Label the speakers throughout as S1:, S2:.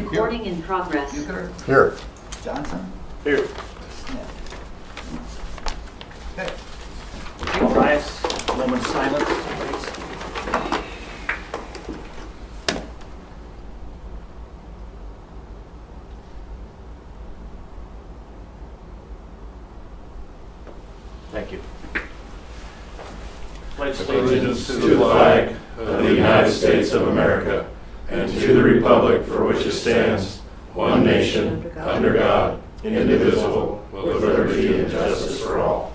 S1: Recording in progress.
S2: Euchre.
S3: Here.
S2: Johnson.
S4: Here.
S2: Smith. Okay.
S4: All rise. Moment of silence, please. Thank you. Pledge
S5: Allegiance to the flag of the United States of America and to the republic for which it stands, one nation, under God, indivisible, with liberty and justice for all.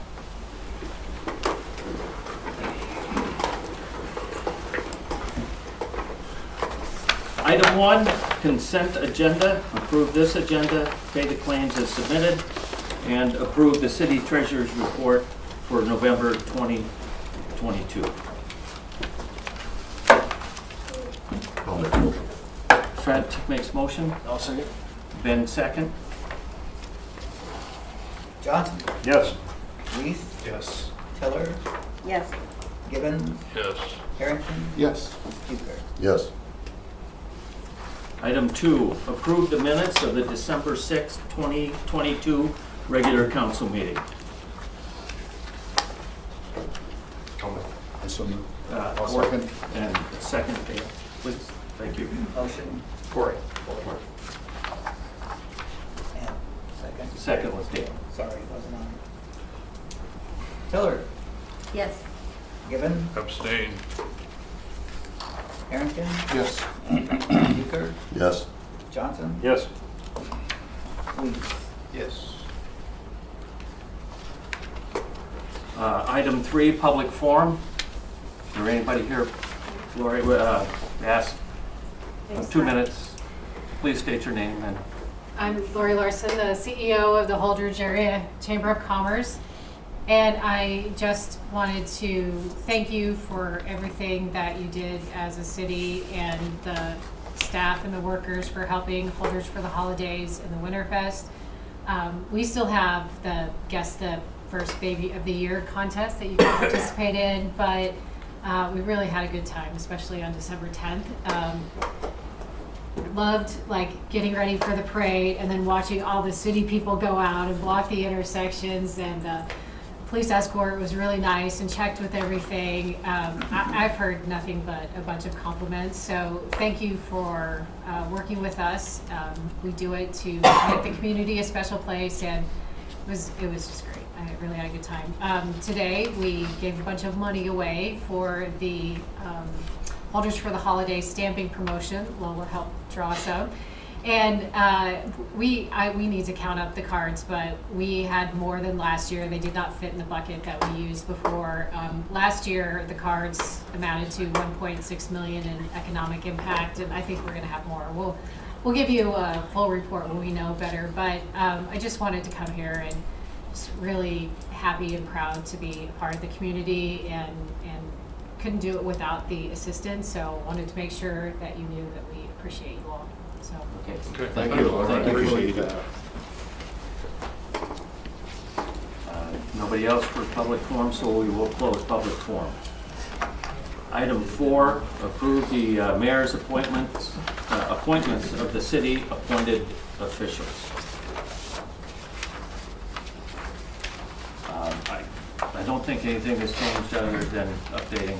S4: Item 1, consent agenda. Approve this agenda, pay the claims as submitted, and approve the city treasurer's report for November 2022.
S3: I'll make a motion.
S4: Trent makes motion.
S3: I'll second.
S4: Ben second.
S2: Johnson.
S4: Yes.
S2: Reese.
S3: Yes.
S2: Tiller.
S1: Yes.
S2: Gibbons.
S5: Yes.
S2: Harrington.
S3: Yes.
S2: Euchre.
S3: Yes.
S4: Item 2, approve the minutes of the December 6, 2022 regular council meeting.
S3: I so moved. I'll
S4: Corey,
S3: second.
S4: and second, Dan, please. Thank you.
S2: Motion.
S4: Corey.
S2: And second.
S4: Second was Dan.
S2: Sorry, wasn't on. Tiller.
S1: Yes.
S5: Abstain.
S2: Harrington.
S3: Yes.
S2: Euchre.
S3: Yes.
S2: Johnson.
S4: Yes.
S2: Reese.
S3: Yes.
S4: Item 3, public forum. Is there anybody here, Lori, ask? 2 minutes. Please state your name and.
S6: I'm Lori Larson, the CEO of the Holdrege Area Chamber of Commerce. And I just wanted to thank you for everything that you did as a city and the staff and the workers for helping Holdrege for the holidays and the Winterfest. We still have the Guess the First Baby of the Year contest that you can participate in, but we really had a good time, especially on December 10th. Loved getting ready for the parade and then watching all the city people go out and block the intersections, and the police escort was really nice and checked with everything. I've heard nothing but a bunch of compliments, so thank you for working with us. We do it to make the community a special place, and it was just great. I really had a good time. Today we gave a bunch of money away for the Holdrege for the Holiday stamping promotion. Lola helped draw some. And we need to count up the cards, but we had more than last year. They did not fit in the bucket that we used before. Last year, the cards amounted to 1.6 million in economic impact, and I think we're going to have more. We'll give you a full report when we know better, but I just wanted to come here and just really happy and proud to be a part of the community, and couldn't do it without the assistance, so wanted to make sure that you knew that we appreciate you all. So.
S4: Okay.
S3: Thank you.
S4: Thank you.
S3: Appreciate that.
S4: Nobody else for public forum, so we will close public forum. Item 4, approve the mayor's appointments of the city appointed officials. I don't think anything has changed other than updating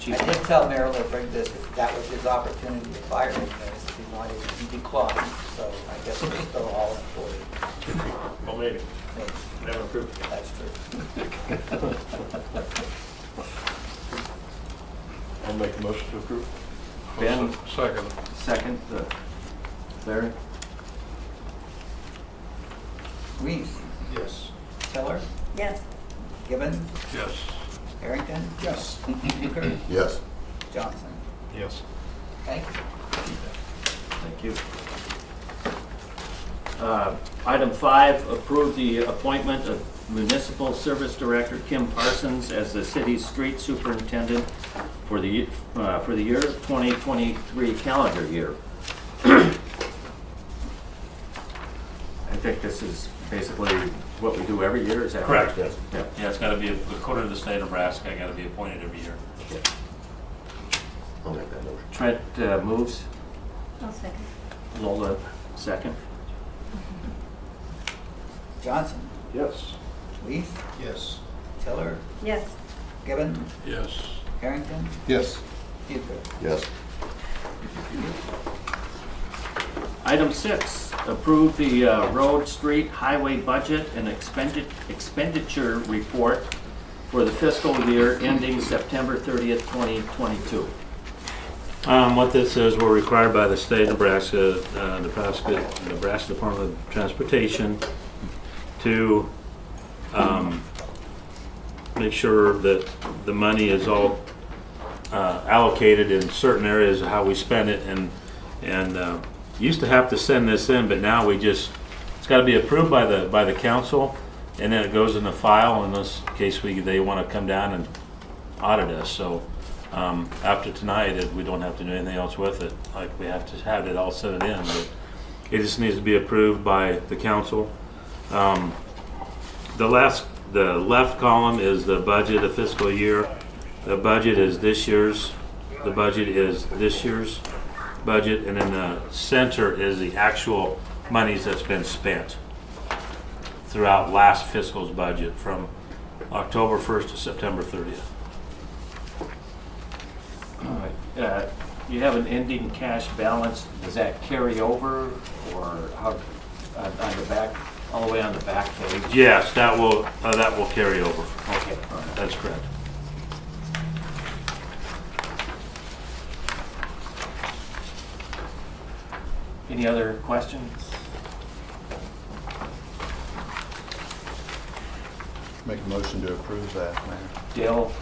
S4: Chief.
S2: I did tell Mayor Lippert this, that was his opportunity to fire him, if he wanted, he declined, so I guess we're still all employed.
S4: Well, maybe.
S2: Maybe.
S4: Never approved.
S2: That's true.
S5: I'll make a motion to approve.
S4: Ben?
S5: Second.
S4: Second, Larry?
S2: Reese.
S3: Yes.
S2: Tiller.
S1: Yes.
S2: Gibbons.
S5: Yes.
S2: Harrington.
S3: Yes.
S2: Euchre.
S3: Yes.
S2: Johnson.
S5: Yes.
S2: Thank you.
S4: Thank you. Item 5, approve the appointment of Municipal Service Director Kim Parsons as the city's street superintendent for the year of 2023 calendar year. I think this is basically what we do every year, is that
S7: Correct.
S4: Yes. Yeah.
S7: Yeah, it's got to be, according to the state of Nebraska, got to be appointed every year.
S3: I'll make that motion.
S4: Trent moves.
S1: I'll second.
S4: Lola, second.
S2: Johnson,
S3: Yes.
S2: Leith,
S3: Yes.
S2: Tiller,
S1: Yes.
S2: Gibbon,
S5: Yes.
S2: Harrington,
S3: Yes.
S2: Huger.
S3: Yes.
S4: Item 6, approve the road, street, highway budget and expenditure report for the fiscal year ending September 30th, 2022.
S5: What this is, we're required by the state of Nebraska, Nebraska Department of Transportation to make sure that the money is all allocated in certain areas of how we spend it, and used to have to send this in, but now it's got to be approved by the council, and then it goes in the file in this case they want to come down and audit us. So after tonight, we don't have to do anything else with it. Like, we have to have it all sent in, but it just needs to be approved by the council. The left column is the budget of fiscal year. The budget is this year's. The budget is this year's budget, and in the center is the actual monies that's been spent throughout last fiscal's budget from October 1st to September 30th.
S4: All right. You have an ending cash balance. Does that carry over, or how, on the back, all the way on the back page?
S5: Yes, that will carry over.
S4: Okay. All right.
S5: That's correct.
S4: Any other questions?
S3: Make a motion to approve that, Mayor.
S4: Dale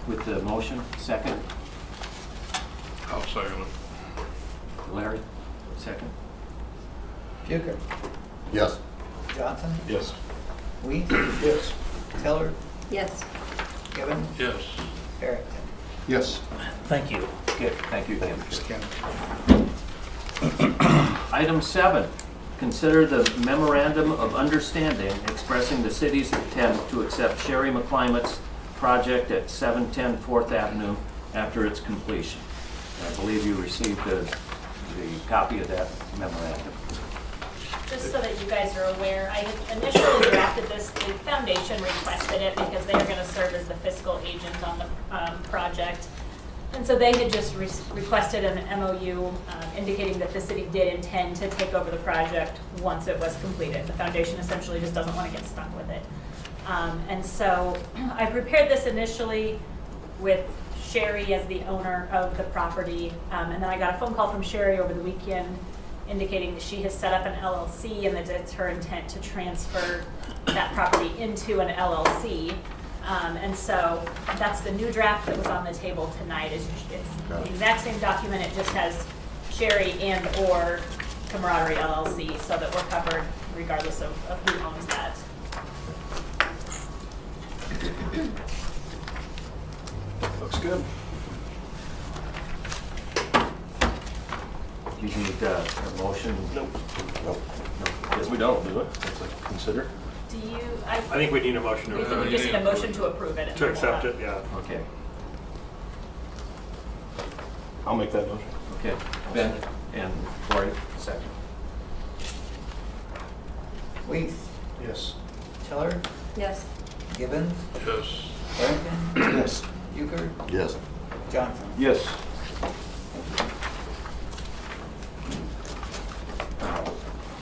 S4: with the motion, second.
S5: I'll second it.
S4: Larry, second.
S2: Huger,
S3: Yes.
S2: Johnson,
S5: Yes.
S2: Leith,
S3: Yes.
S2: Tiller,
S1: Yes.
S2: Gibbon,
S5: Yes.
S2: Harrington.
S3: Yes.
S4: Thank you. Good, thank you, Kim.
S3: Ken.
S4: Item 7, consider the memorandum of understanding expressing the city's intent to accept Sherry McClimate's project at 710 4th Avenue after its completion. I believe you received the copy of that memorandum.
S8: Just so that you guys are aware, I had initially drafted this, the foundation requested it because they are going to serve as the fiscal agent on the project. And so they had just requested an MOU indicating that the city did intend to take over the project once it was completed. The foundation essentially just doesn't want to get stuck with it. And so I prepared this initially with Sherry as the owner of the property. And then I got a phone call from Sherry over the weekend indicating that she has set up an LLC and that it's her intent to transfer that property into an LLC. And so that's the new draft that was on the table tonight. It's the exact same document. It just has Sherry and or Camaraderie LLC, so that we're covered regardless of who owns that.
S3: Looks good.
S4: Do you need a motion?
S3: Nope.
S4: Yes, we don't, do it. It's like consider.
S8: Do you,
S9: I think we need a motion
S8: we think we just need a motion to approve it. and
S9: to
S8: then we'll
S9: accept
S8: have-
S9: it, yeah.
S4: Okay.
S9: I'll make that motion.
S4: Okay. Ben and Cory, second.
S2: Leith,
S3: Yes.
S2: Tiller,
S1: Yes.
S2: Gibbon,
S5: Yes.
S2: Harrington,
S3: Yes.
S2: Huger,
S3: Yes.
S2: Johnson.
S3: Yes.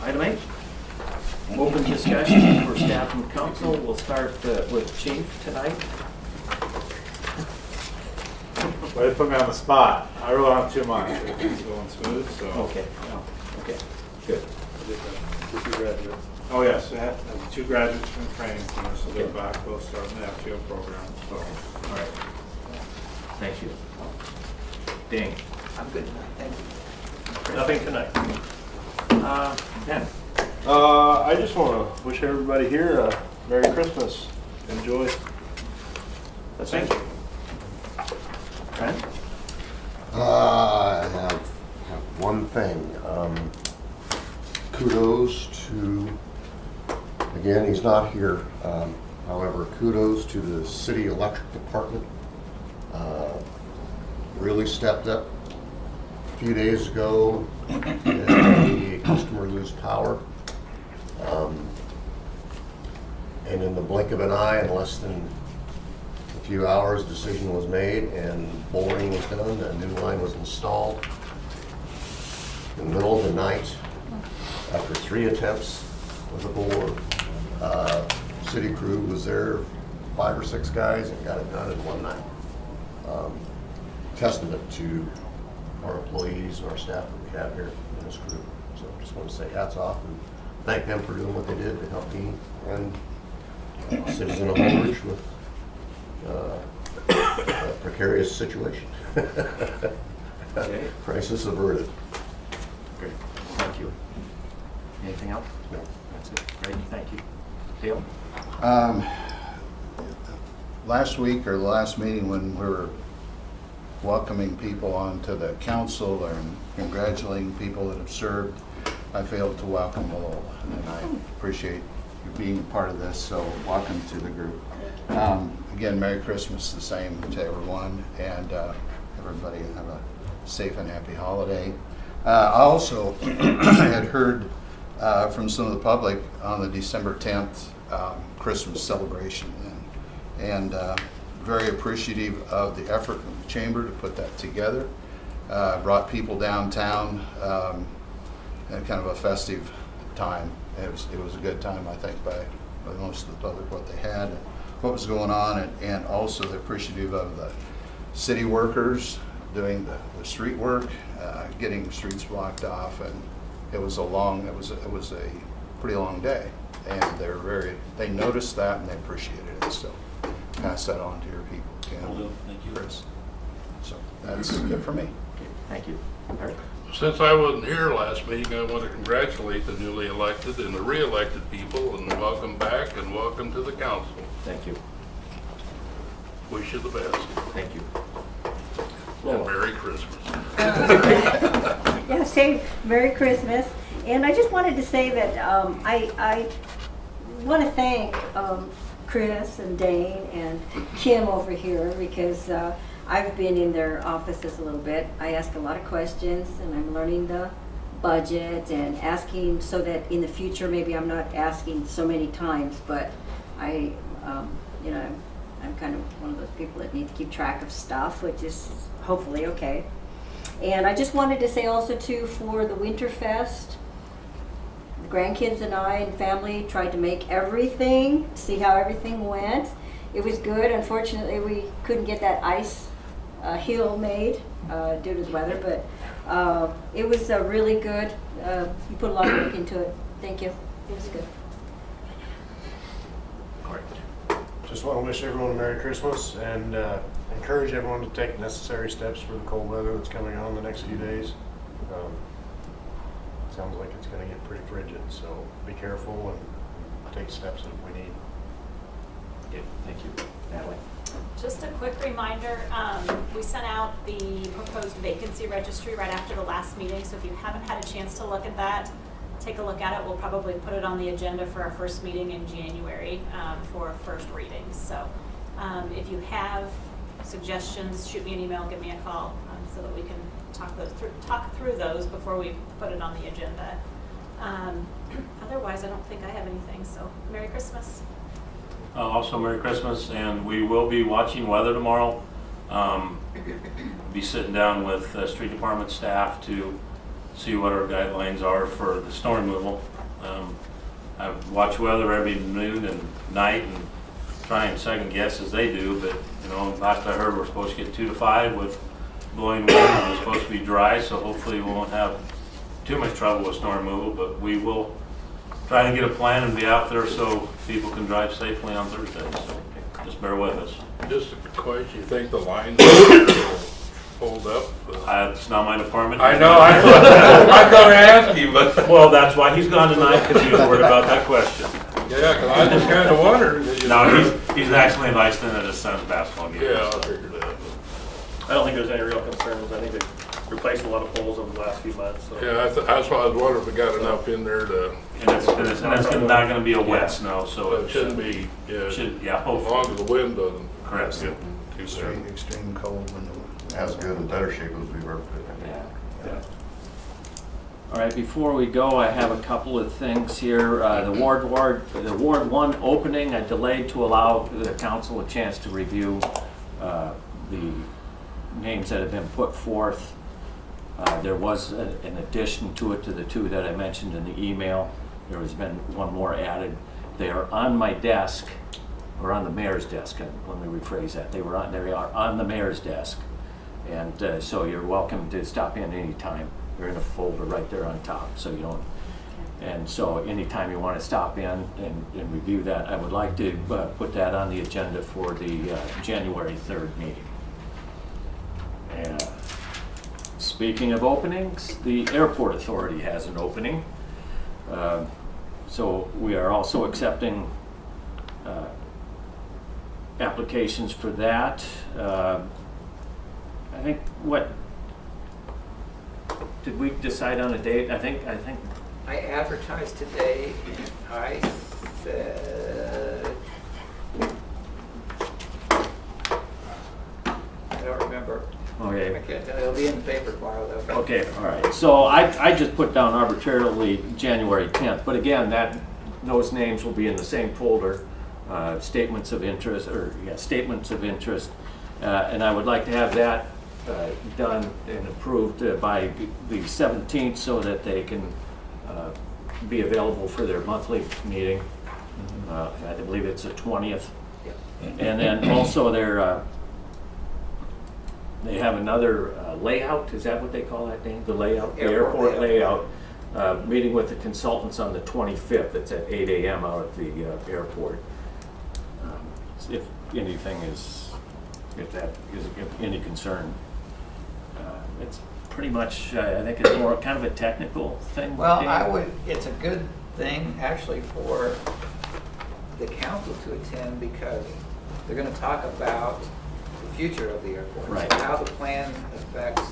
S4: Item 8, open discussion for staff and council. We'll start with Chief tonight.
S10: Way to put me on the spot. I really don't have too much. Everything's going smooth, so.
S4: Okay. Okay. Good.
S10: Two graduates. Oh, yes, I have 2 graduates from the training center, so they're back, both starting the FTO program, so.
S4: All right. Thank you. Ding.
S2: I'm good tonight, thank you.
S9: Nothing tonight.
S4: Ben.
S9: I just want to wish everybody here a Merry Christmas. Enjoy. That's
S4: Thank
S9: it.
S4: you. Trent?
S3: I have one thing. Kudos to, again, he's not here. However, kudos to the city electric department. Really stepped up few days ago, a customer lose power. And in the blink of an eye, in less than a few hours, a decision was made and boring was done. A new line was installed in the middle of the night after 3 attempts with a bore. City crew was there, 5 or 6 guys, and got it done in one night. Testament to our employees and our staff that we have here in this group. So just want to say hats off and thank them for doing what they did to help me and citizen of Holdrege with a precarious situation.
S4: Okay.
S3: Crisis averted.
S4: Great, thank you. Anything else?
S3: No.
S4: That's it, great, thank you. Dale?
S11: Last week or the last meeting when we were welcoming people onto the council and congratulating people that have served, I failed to welcome Lowell, and I appreciate you being a part of this, so welcome to the group. Again, Merry Christmas the same to everyone, and everybody have a safe and happy holiday. I also had heard from some of the public on the December 10th Christmas celebration, and very appreciative of the effort of the chamber to put that together. Brought people downtown, and kind of a festive time. It was a good time, I think, by most of the public, what they had, and what was going on, and also the appreciative of the city workers doing the street work, getting streets blocked off, and it was a pretty long day, and they noticed that and they appreciated it. So pass that on to your people, Ken.
S7: Will do. Thank you.
S11: Chris. So that's it for me.
S4: Okay, thank you. Eric?
S5: Since I wasn't here last meeting, I want to congratulate the newly elected and the re-elected people, and welcome back and welcome to the council.
S4: Thank you.
S5: Wish you the best.
S4: Thank you.
S5: And Merry Christmas.
S1: Yeah, say Merry Christmas. And I just wanted to say that I want to thank Chris and Dane and Kim over here, because I've been in their offices a little bit. I ask a lot of questions, and I'm learning the budget and asking so that in the future maybe I'm not asking so many times, but I'm kind of one of those people that need to keep track of stuff, which is hopefully okay. And I just wanted to say also too, for the Winterfest, the grandkids and I and family tried to make everything, see how everything went. It was good. Unfortunately, we couldn't get that ice hill made due to the weather, but it was really good. You put a lot of work into it. Thank you. It was good.
S9: Just want to wish everyone a Merry Christmas and encourage everyone to take necessary steps for the cold weather that's coming on the next few days. Sounds like it's going to get pretty frigid, so be careful and take steps if we need.
S4: Okay, thank you. Natalie?
S8: Just a quick reminder, we sent out the proposed vacancy registry right after the last meeting, so if you haven't had a chance to look at that, take a look at it. We'll probably put it on the agenda for our first meeting in January for first readings. So if you have suggestions, shoot me an email, give me a call so that we can talk through those before we put it on the agenda. Otherwise, I don't think I have anything, so Merry Christmas.
S7: Also, Merry Christmas, and we will be watching weather tomorrow. Be sitting down with street department staff to see what our guidelines are for the snow removal. I watch weather every noon and night and try and second guess as they do, but last I heard we're supposed to get 2 to 5 with blowing wind, and it's supposed to be dry, so hopefully we won't have too much trouble with snow removal, but we will try to get a plan and be out there so people can drive safely on Thursday, so just bear with us.
S5: Just a question, you think the lines will hold up?
S7: It's not my department.
S5: I know, I'm going to ask you, but.
S7: Well, that's why he's gone tonight, because he was worried about that question.
S5: Yeah, because I just kind of wondered.
S7: No, he's actually in Iceland at his son's basketball game.
S5: Yeah, I figured that.
S9: I don't think there's any real concerns. I think they've replaced a lot of poles over the last few months. So.
S5: Yeah, that's why I was wondering if we got enough in there to.
S7: And it's not going to be a wet snow, so
S5: It shouldn't be, yeah.
S7: yeah,
S5: As
S7: hopefully.
S5: long as the wind doesn't.
S7: Correct.
S5: Get too bad.
S11: Extreme cold.
S3: As good and better shape as we've ever been in.
S4: Yeah. All right, before we go, I have a couple of things here. The Ward 1 opening, I delayed to allow the council a chance to review the names that have been put forth. There was an addition to it, to the 2 that I mentioned in the email. There has been 1 more added. They are on my desk, or on the mayor's desk. Let me rephrase that. They are on the mayor's desk, and so you're welcome to stop in anytime. They're in a folder right there on top, so you don't. And so anytime you want to stop in and review that, I would like to put that on the agenda for the January 3rd meeting. And speaking of openings, the Airport Authority has an opening. So we are also accepting applications for that. I think did we decide on a date? I think
S2: I advertised today, I said, I don't remember.
S4: okay.
S2: I can't tell, it'll be in the paper tomorrow though.
S4: Okay, all right. So I just put down arbitrarily January 10th, but again, those names will be in the same folder, statements of interest, and I would like to have that done and approved by the 17th so that they can be available for their monthly meeting. I believe it's the 20th. And then also they have another layout, is that what they call that, Dane? The layout, the airport layout, meeting with the consultants on the 25th. It's at 8 a.m. out at the airport. If anything is, if that is any concern. It's pretty much, I think it's more kind of a technical thing.
S2: Well, it's a good thing actually for the council to attend because they're going to talk about the future of the airport.
S4: Right.
S2: So how the plan affects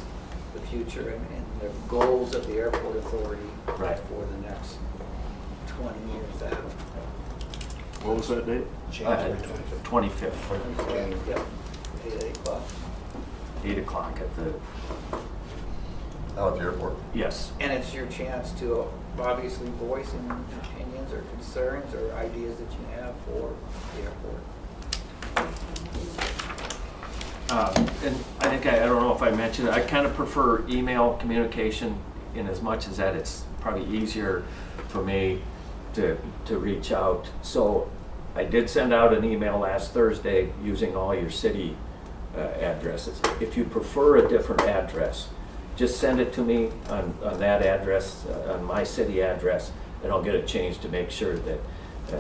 S2: the future and the goals of the Airport Authority
S4: Right.
S2: for the next 20 years out.
S9: What was that date?
S11: January
S4: 25th,
S2: Yep, 8 o'clock.
S4: 8 o'clock at the,
S3: Out at the airport.
S4: yes.
S2: And it's your chance to obviously voice any opinions or concerns or ideas that you have for the airport.
S4: And I think, I don't know if I mentioned it, I kind of prefer email communication in as much as that it's probably easier for me to reach out. So I did send out an email last Thursday using all your city addresses. If you prefer a different address, just send it to me on that address, on my city address, and I'll get it changed to make sure that,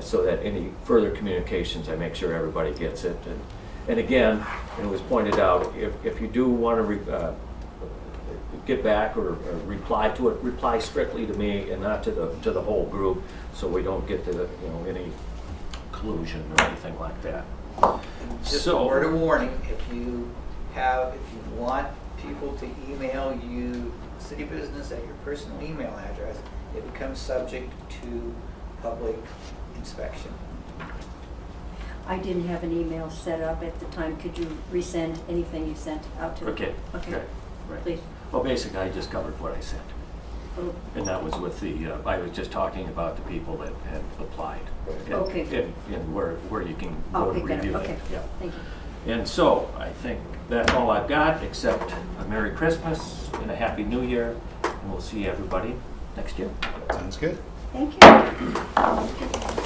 S4: so that any further communications, I make sure everybody gets it. And again, it was pointed out, if you do want to get back or reply to it, reply strictly to me and not to the whole group, so we don't get to any collusion or anything like that.
S2: Just a word of warning, if you want people to email you city business at your personal email address, it becomes subject to public inspection.
S1: I didn't have an email set up at the time. Could you resend anything you sent out to me?
S4: Okay.
S1: Okay.
S4: Right.
S1: Please.
S4: Well, basically, I just covered what I sent.
S1: Oh,
S4: And that was with I was just talking about the people that had applied.
S1: Okay.
S4: And where you can go
S1: okay,
S4: to
S1: got it.
S4: review it.
S1: Okay.
S4: Yeah.
S1: Thank you.
S4: And so, I think that's all I've got, except a Merry Christmas and a Happy New Year, and we'll see everybody next year.
S11: Sounds good.
S1: Thank you.